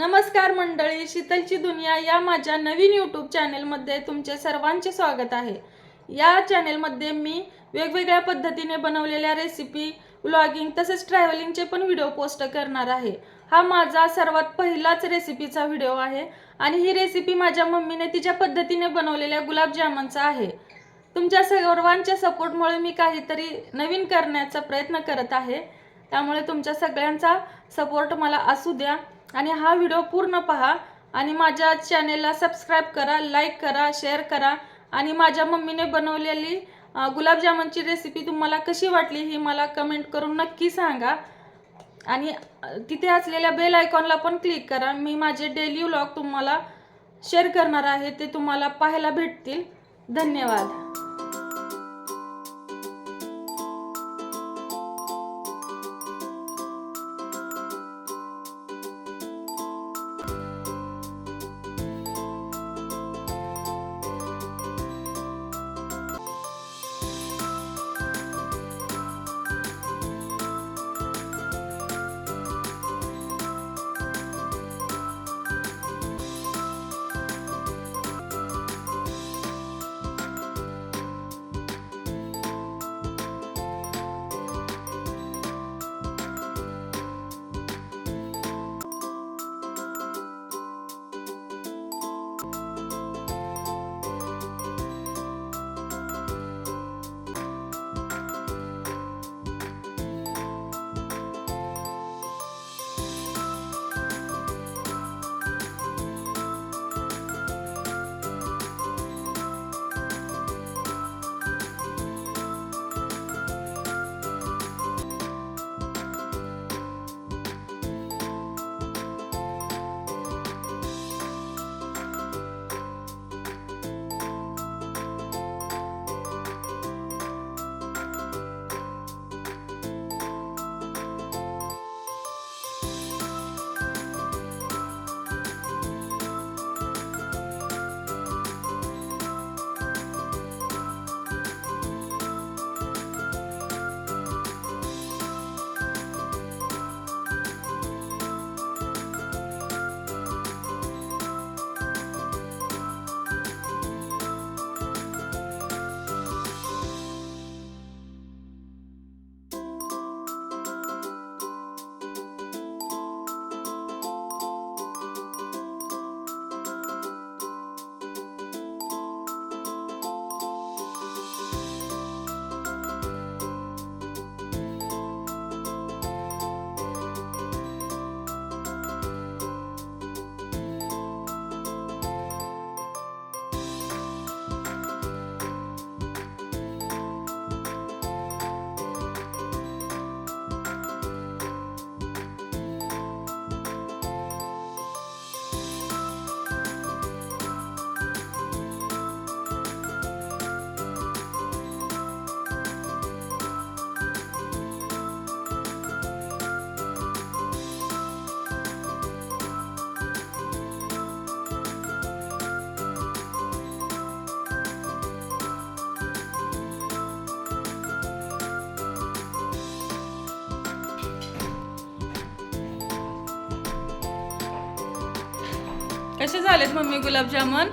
नमस्कार मंडळी, शीतलची दुनिया या माझ्या नवीन यूट्यूब चॅनेलमध्ये तुमचे सर्वांचे स्वागत आहे। या चॅनेलमध्ये मी वेगवेगळ्या पद्धतीने बनवलेल्या रेसिपी, व्लॉगिंग तसेच ट्रॅव्हलिंगचे पण व्हिडिओ पोस्ट करणार आहे। हा माझा सर्वात पहिलाच रेसिपीचा व्हिडिओ आहे आणि ही रेसिपी माझ्या मम्मीने तिच्या पद्धतीने बनवलेल्या गुलाबजामुनचा आहे। तुमच्या सर्वांच्या सपोर्टमुळे मी काहीतरी नवीन करण्याचा प्रयत्न करत आहे, त्यामुळे तुमच्या सगळ्यांचा सपोर्ट मला असू द्या आणि हा व्हिडिओ पूर्ण पहा आणि माझ्या चॅनेलला सबस्क्राइब करा, लाईक करा, शेअर करा आणि माझ्या मम्मीने बनवलेली गुलाबजामुनची रेसिपी तुम्हाला कशी वाटली ही मला कमेंट करून नक्की सांगा आणि तिथे असलेल्या बेल आयकॉनला पण क्लिक करा। मी माझे डेली व्लॉग तुम्हाला शेअर करणार आहे, ते तुम्हाला पाहायला भेटतील। धन्यवाद। कसे झालेत मम्मी गुलाबजामुन?